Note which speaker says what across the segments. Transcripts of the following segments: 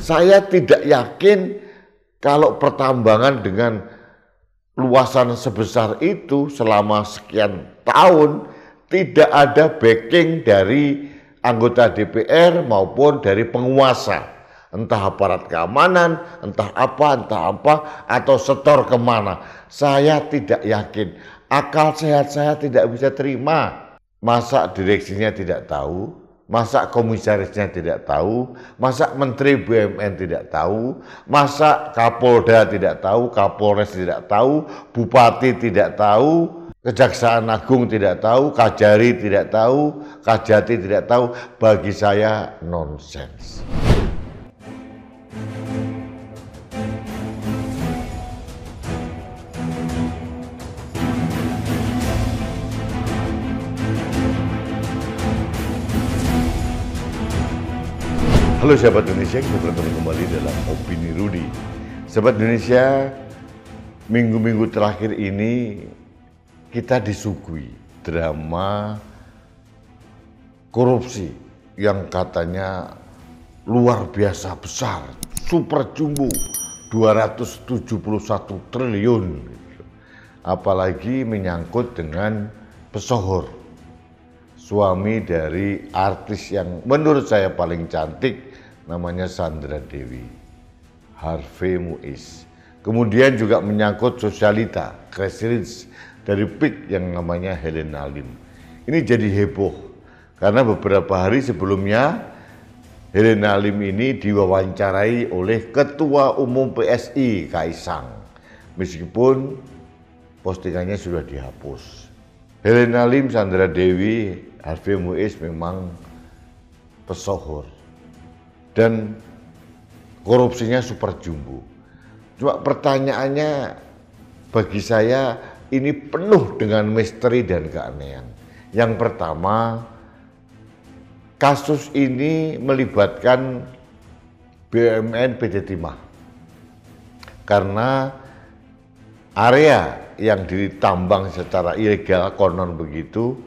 Speaker 1: Saya tidak yakin kalau pertambangan dengan luasan sebesar itu selama sekian tahun tidak ada backing dari anggota DPR maupun dari penguasa, entah aparat keamanan, entah apa, atau setor kemana. Saya tidak yakin, akal sehat saya tidak bisa terima. Masa direksinya tidak tahu, masa komisarisnya tidak tahu, masa Menteri BUMN tidak tahu, masa Kapolda tidak tahu, Kapolres tidak tahu, Bupati tidak tahu, Kejaksaan Agung tidak tahu, Kajari tidak tahu, Kajati tidak tahu. Bagi saya nonsens. Halo sahabat Indonesia, kita bertemu kembali dalam Opini Rudy. Sahabat Indonesia, minggu-minggu terakhir ini kita disuguhi drama korupsi yang katanya luar biasa besar, super jumbo, 271 triliun. Apalagi menyangkut dengan pesohor, suami dari artis yang menurut saya paling cantik, namanya Sandra Dewi, Harvey Muiz. Kemudian juga menyangkut sosialita, Crazy Rich dari PIK yang namanya Helena Lim. Ini jadi heboh karena beberapa hari sebelumnya Helena Lim ini diwawancarai oleh Ketua Umum PSI Kaisang, meskipun postingannya sudah dihapus. Helena Lim, Sandra Dewi, Harvey Muiz memang pesohor dan korupsinya super jumbo. Cuma pertanyaannya bagi saya ini penuh dengan misteri dan keanehan. Yang pertama, kasus ini melibatkan BUMN PT Timah karena area yang ditambang secara ilegal, konon begitu,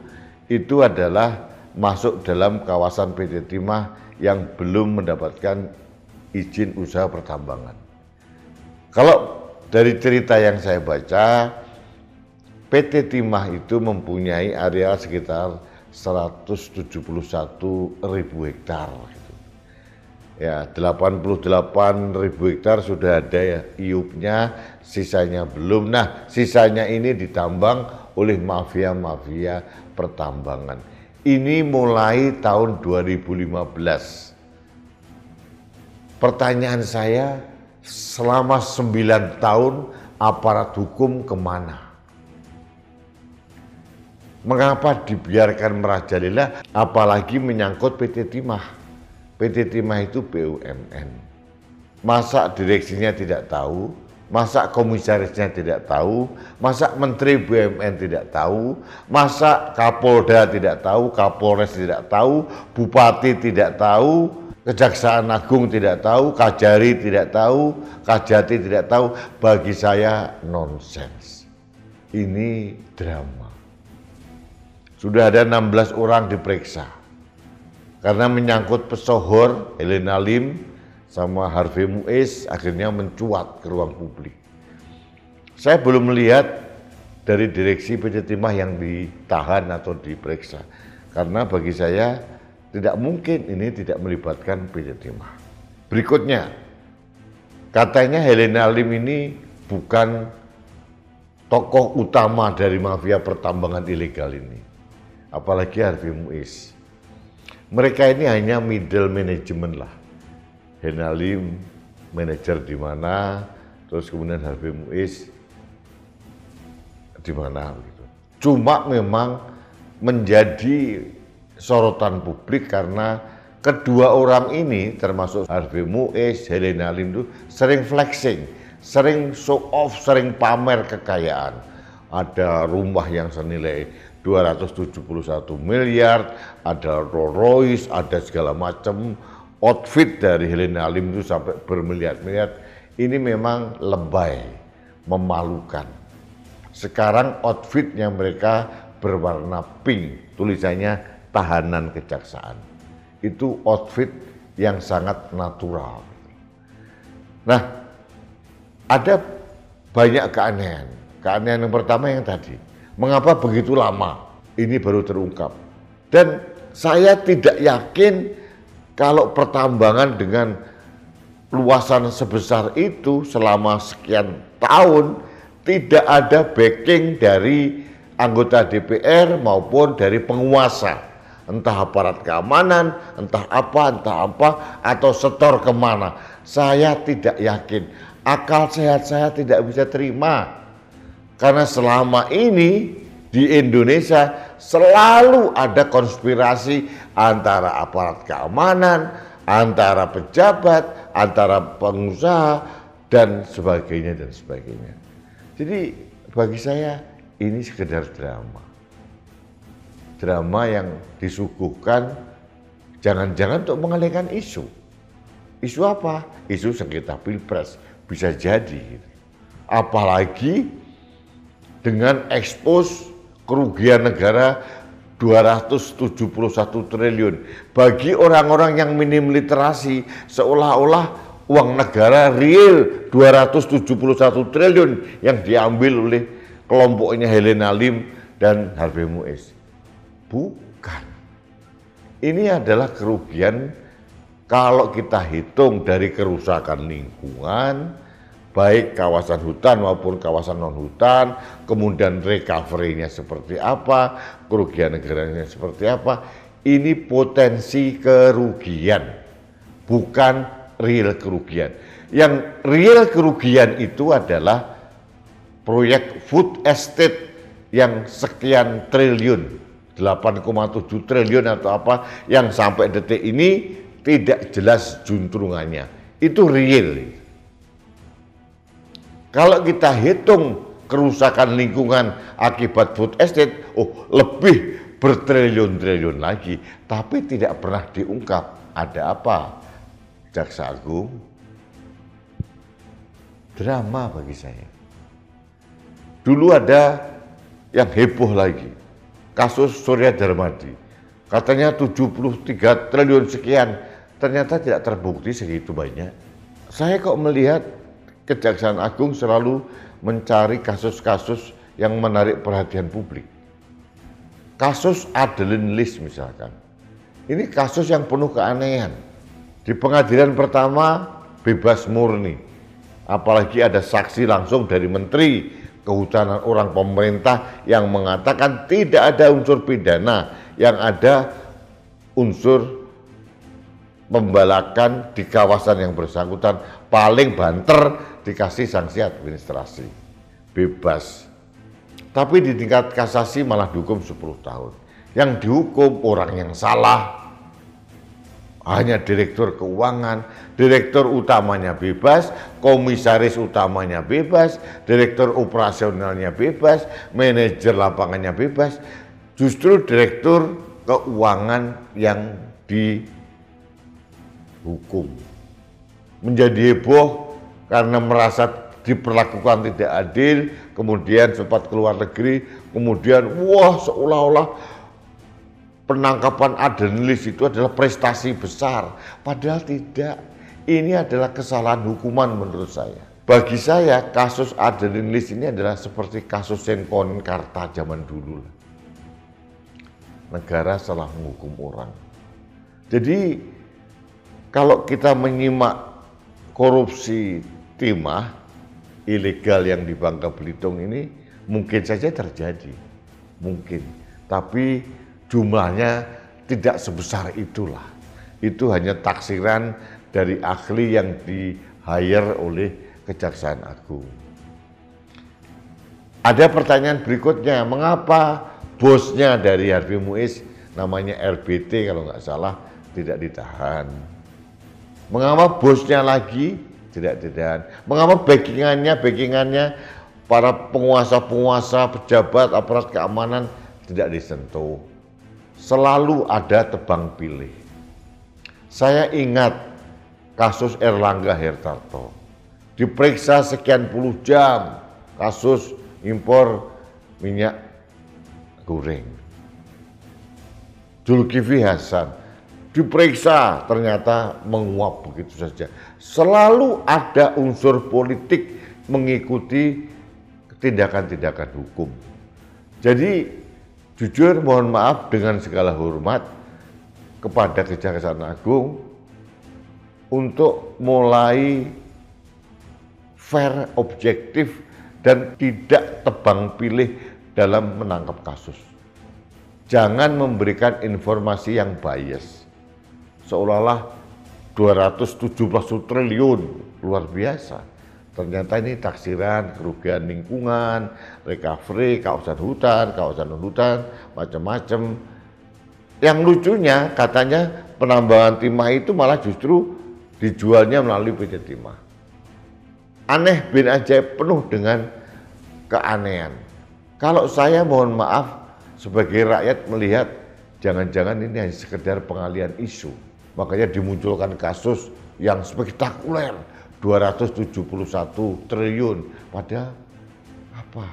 Speaker 1: itu adalah masuk dalam kawasan PT Timah yang belum mendapatkan izin usaha pertambangan. Kalau dari cerita yang saya baca, PT Timah itu mempunyai area sekitar 171.000 hektar. Ya, 88.000 hektar sudah ada ya IUP-nya, sisanya belum. Nah, sisanya ini ditambang oleh mafia-mafia pertambangan. Ini mulai tahun 2015. Pertanyaan saya, selama 9 tahun aparat hukum kemana? Mengapa dibiarkan merajalela, apalagi menyangkut PT Timah? PT Timah itu BUMN. Masa direksinya tidak tahu? Masa komisarisnya tidak tahu? Masa Menteri BUMN tidak tahu? Masa Kapolda tidak tahu? Kapolres tidak tahu? Bupati tidak tahu? Kejaksaan Agung tidak tahu? Kajari tidak tahu? Kajati tidak tahu? Bagi saya nonsens. Ini drama. Sudah ada 16 orang diperiksa karena menyangkut pesohor Helena Lim sama Harvey Muiz, akhirnya mencuat ke ruang publik. Saya belum melihat dari direksi PT Timah yang ditahan atau diperiksa, karena bagi saya tidak mungkin ini tidak melibatkan PT Timah. Berikutnya, katanya Helena Lim ini bukan tokoh utama dari mafia pertambangan ilegal ini, apalagi Harvey Muiz. Mereka ini hanya middle management lah. Helena Lim manajer di mana, terus kemudian Harvey Muiz di mana gitu. Cuma memang menjadi sorotan publik karena kedua orang ini, termasuk Harvey Muiz, Helena Lim itu sering flexing, sering show off, sering pamer kekayaan. Ada rumah yang senilai 271 miliar, ada Rolls Royce, ada segala macam. Outfit dari Helena Lim itu sampai bermiliar-miliar. Ini memang lebay, memalukan. Sekarang outfitnya mereka berwarna pink, tulisannya tahanan kejaksaan. Itu outfit yang sangat natural. Nah, ada banyak keanehan. Keanehan yang pertama yang tadi, mengapa begitu lama ini baru terungkap? Dan saya tidak yakin kalau pertambangan dengan luasan sebesar itu selama sekian tahun tidak ada backing dari anggota DPR maupun dari penguasa, entah aparat keamanan, entah apa, atau setor kemana. Saya tidak yakin, akal sehat saya tidak bisa terima. Karena selama ini di Indonesia selalu ada konspirasi antara aparat keamanan, antara pejabat, antara pengusaha, dan sebagainya, dan sebagainya. Jadi bagi saya ini sekedar drama. Drama yang disuguhkan jangan-jangan untuk mengalihkan isu. Isu apa? Isu sengketa pilpres, bisa jadi. Apalagi dengan ekspos kerugian negara 271 triliun. Bagi orang-orang yang minim literasi, seolah-olah uang negara real 271 triliun yang diambil oleh kelompoknya Helena Lim dan Harvey Muiz. Bukan. Ini adalah kerugian kalau kita hitung dari kerusakan lingkungan, baik kawasan hutan maupun kawasan non-hutan, kemudian recovery-nya seperti apa, kerugian negaranya seperti apa, ini potensi kerugian, bukan real kerugian. Yang real kerugian itu adalah proyek food estate yang sekian triliun, 8,7 triliun atau apa, yang sampai detik ini tidak jelas juntrungannya. Itu real. Kalau kita hitung kerusakan lingkungan akibat food estate, lebih bertriliun-triliun lagi, tapi tidak pernah diungkap. Ada apa? Jaksa Agung, drama bagi saya. Dulu ada yang heboh lagi, kasus Surya Darmadi, katanya 73 triliun sekian, ternyata tidak terbukti segitu banyak. Saya kok melihat Kejaksaan Agung selalu mencari kasus-kasus yang menarik perhatian publik. Kasus Adeline Lis misalkan, ini kasus yang penuh keanehan. Di pengadilan pertama bebas murni, apalagi ada saksi langsung dari Menteri Kehutanan orang pemerintah yang mengatakan tidak ada unsur pidana, yang ada unsur pembalakan di kawasan yang bersangkutan, paling banter dikasih sanksi administrasi, bebas. Tapi di tingkat kasasi malah dihukum 10 tahun. Yang dihukum orang yang salah, hanya direktur keuangan, direktur utamanya bebas, komisaris utamanya bebas, direktur operasionalnya bebas, manajer lapangannya bebas. Justru direktur keuangan yang dihukum. Menjadi heboh karena merasa diperlakukan tidak adil, kemudian sempat keluar negeri, kemudian seolah-olah penangkapan Adeline Lis itu adalah prestasi besar. Padahal tidak, ini adalah kesalahan hukuman menurut saya. Bagi saya kasus Adeline Lis ini adalah seperti kasus Senkonen Karta zaman dulu. Negara salah menghukum orang. Jadi kalau kita menyimak korupsi timah ilegal yang di Bangka Belitung ini mungkin saja terjadi, mungkin, tapi jumlahnya tidak sebesar itulah. Itu hanya taksiran dari ahli yang di-hire oleh Kejaksaan Agung. Ada pertanyaan berikutnya, mengapa bosnya dari Harvey Muiz namanya RBT kalau nggak salah tidak ditahan? Mengapa bosnya lagi tidak ditahan? Mengapa backingannya para penguasa-penguasa, pejabat, aparat keamanan tidak disentuh? Selalu ada tebang pilih. Saya ingat kasus Erlangga Hartarto, diperiksa sekian puluh jam, kasus impor minyak goreng. Zulkifli Hasan diperiksa, ternyata menguap begitu saja. Selalu ada unsur politik mengikuti tindakan-tindakan hukum. Jadi jujur mohon maaf dengan segala hormat kepada Kejaksaan Agung untuk mulai fair, objektif, dan tidak tebang pilih dalam menangkap kasus. Jangan memberikan informasi yang bias. Seolah-olah 271 triliun, luar biasa. Ternyata ini taksiran, kerugian lingkungan, recovery, kawasan hutan, macam-macam. Yang lucunya katanya penambangan timah itu malah justru dijualnya melalui PT Timah. Aneh bin ajaib, penuh dengan keanehan. Kalau saya mohon maaf sebagai rakyat melihat jangan-jangan ini hanya sekedar pengalian isu. Makanya dimunculkan kasus yang spektakuler, 271 triliun. Padahal apa?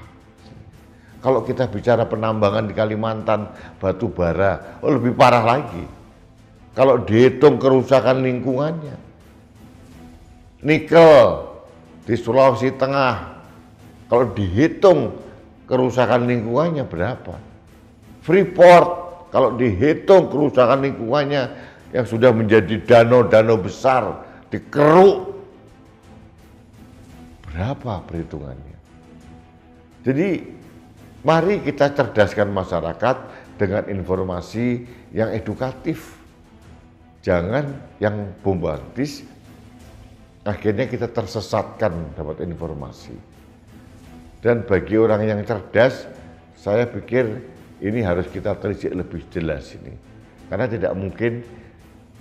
Speaker 1: Kalau kita bicara penambangan di Kalimantan, batu bara, lebih parah lagi. Kalau dihitung kerusakan lingkungannya. Nikel di Sulawesi Tengah, kalau dihitung kerusakan lingkungannya berapa? Freeport, kalau dihitung kerusakan lingkungannya yang sudah menjadi danau-danau besar, dikeruk, berapa perhitungannya? Jadi mari kita cerdaskan masyarakat dengan informasi yang edukatif. Jangan yang bombastis, akhirnya kita tersesatkan dapat informasi. Dan bagi orang yang cerdas, saya pikir ini harus kita telisik lebih jelas ini. Karena tidak mungkin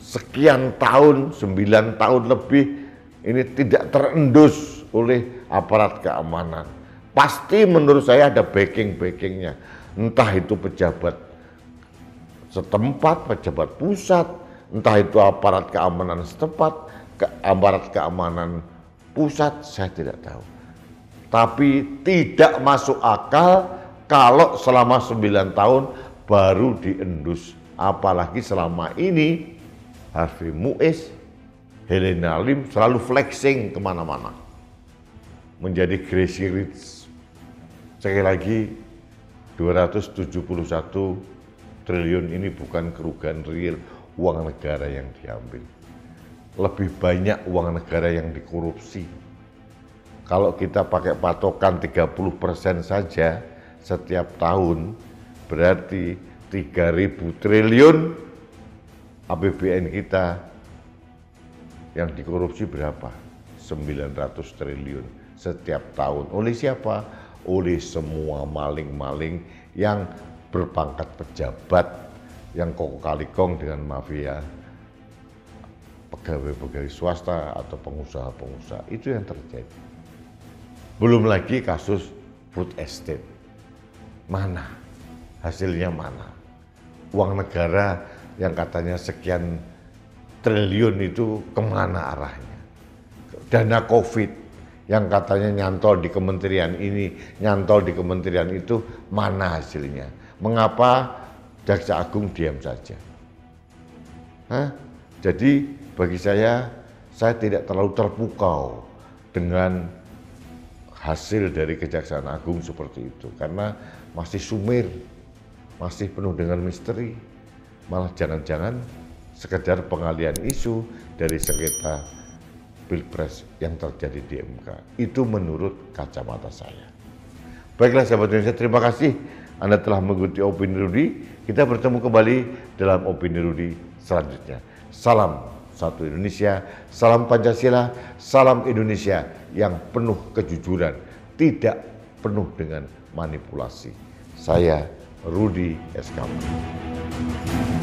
Speaker 1: sekian tahun, 9 tahun lebih, ini tidak terendus oleh aparat keamanan. Pasti menurut saya ada backing-backingnya. Entah itu pejabat setempat, pejabat pusat, entah itu aparat keamanan setempat, aparat keamanan pusat, saya tidak tahu. Tapi tidak masuk akal kalau selama 9 tahun baru diendus. Apalagi selama ini Harvey Muiz, Helena Lim selalu flexing kemana-mana. Menjadi Gracie Rich. Sekali lagi, 271 triliun ini bukan kerugian real uang negara yang diambil. Lebih banyak uang negara yang dikorupsi. Kalau kita pakai patokan 30% saja setiap tahun, berarti 3.000 triliun APBN kita yang dikorupsi berapa? 900 triliun setiap tahun. Oleh siapa? Oleh semua maling-maling yang berpangkat pejabat, yang kok kali kong dengan mafia pegawai-pegawai swasta atau pengusaha-pengusaha. Itu yang terjadi. Belum lagi kasus food estate. Mana? Hasilnya mana? Uang negara yang katanya sekian triliun itu kemana arahnya? Dana COVID yang katanya nyantol di kementerian ini, nyantol di kementerian itu, mana hasilnya? Mengapa Jaksa Agung diam saja? Jadi bagi saya tidak terlalu terpukau dengan hasil dari Kejaksaan Agung seperti itu. Karena masih sumir, masih penuh dengan misteri. Malah jangan-jangan sekedar pengalian isu dari sengketa Pilpres yang terjadi di MK. Itu menurut kacamata saya. Baiklah sahabat Indonesia, terima kasih Anda telah mengikuti Opini Rudy. Kita bertemu kembali dalam Opini Rudy selanjutnya. Salam satu Indonesia, salam Pancasila, salam Indonesia yang penuh kejujuran, tidak penuh dengan manipulasi. Saya Rudy S. Kamil.